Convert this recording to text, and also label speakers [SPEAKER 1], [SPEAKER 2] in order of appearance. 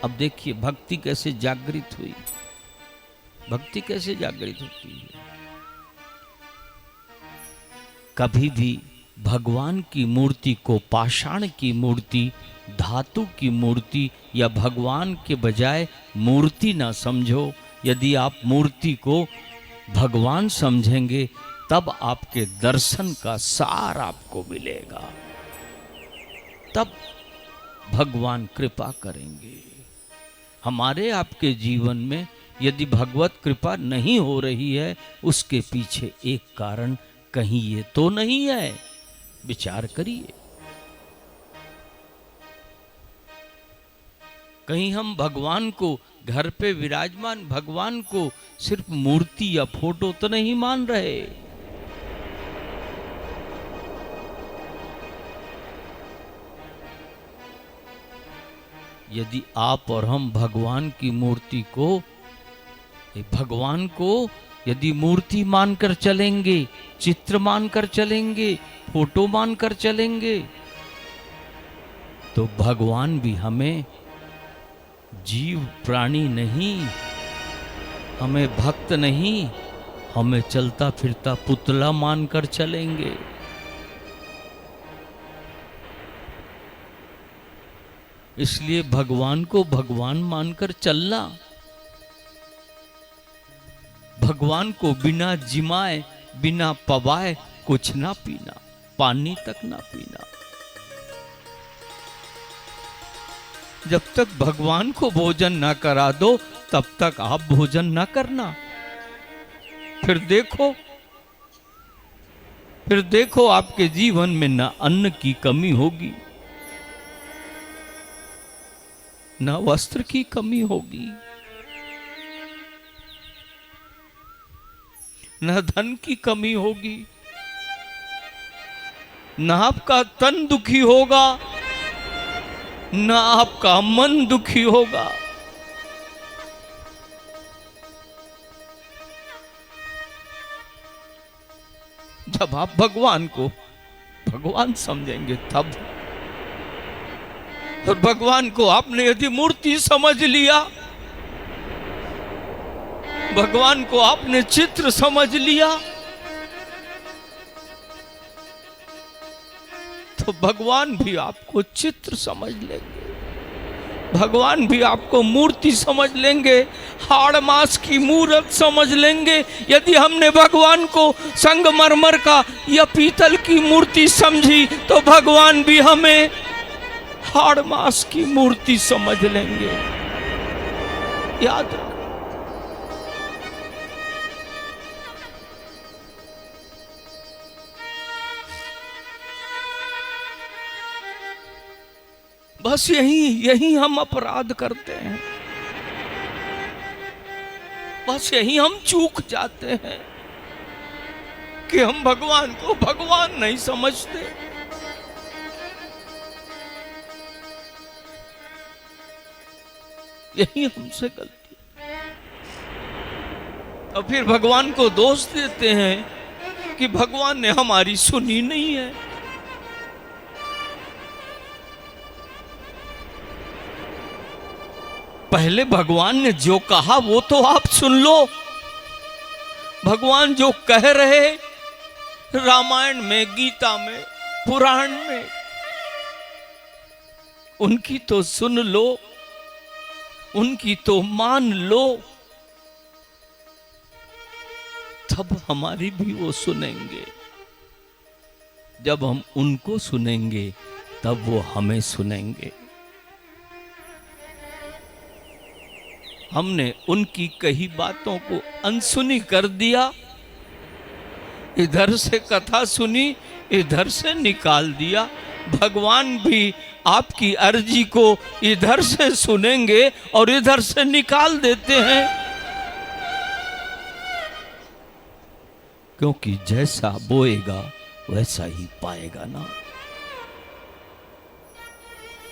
[SPEAKER 1] अब देखिए भक्ति कैसे जागृत हुई, भक्ति कैसे जागृत होती है। कभी भी भगवान की मूर्ति को पाषाण की मूर्ति, धातु की मूर्ति या भगवान के बजाय मूर्ति ना समझो। यदि आप मूर्ति को भगवान समझेंगे तब आपके दर्शन का सार आपको मिलेगा, तब भगवान कृपा करेंगे। हमारे आपके जीवन में यदि भगवत कृपा नहीं हो रही है, उसके पीछे एक कारण कहीं ये तो नहीं है, विचार करिए। कहीं हम भगवान को, घर पे विराजमान भगवान को सिर्फ मूर्ति या फोटो तो नहीं मान रहे। यदि आप और हम भगवान की मूर्ति को, भगवान को यदि मूर्ति मानकर चलेंगे, चित्र मानकर चलेंगे, फोटो मानकर चलेंगे, तो भगवान भी हमें जीव प्राणी नहीं, हमें भक्त नहीं, हमें चलता फिरता पुतला मानकर चलेंगे। इसलिए भगवान को भगवान मानकर चलना, भगवान को बिना जिमाए बिना पवाए कुछ ना पीना, पानी तक ना पीना। जब तक भगवान को भोजन ना करा दो तब तक आप भोजन ना करना। फिर देखो आपके जीवन में ना अन्न की कमी होगी, ना वस्त्र की कमी होगी, न धन की कमी होगी, न आपका तन दुखी होगा, न आपका मन दुखी होगा। जब आप भगवान को भगवान समझेंगे तब। और भगवान को आपने यदि मूर्ति समझ लिया, भगवान को आपने चित्र समझ लिया, तो भगवान भी आपको चित्र समझ लेंगे, भगवान भी आपको मूर्ति समझ लेंगे, हाड़ मास की मूर्त समझ लेंगे। यदि हमने भगवान को संगमरमर का या पीतल की मूर्ति समझी तो भगवान भी हमें हाड़ मास की मूर्ति समझ लेंगे। याद रखो। बस यही हम अपराध करते हैं, बस यही हम चूक जाते हैं कि हम भगवान को भगवान नहीं समझते। यही हमसे गलती। और फिर भगवान को दोष देते हैं कि भगवान ने हमारी सुनी नहीं है। पहले भगवान ने जो कहा वो तो आप सुन लो। भगवान जो कह रहे रामायण में, गीता में, पुराण में, उनकी तो सुन लो, उनकी तो मान लो, तब हमारी भी वो सुनेंगे। जब हम उनको सुनेंगे तब वो हमें सुनेंगे। हमने उनकी कही बातों को अनसुनी कर दिया, इधर से कथा सुनी, इधर से निकाल दिया। भगवान भी आपकी अर्जी को इधर से सुनेंगे और इधर से निकाल देते हैं, क्योंकि जैसा बोएगा वैसा ही पाएगा ना।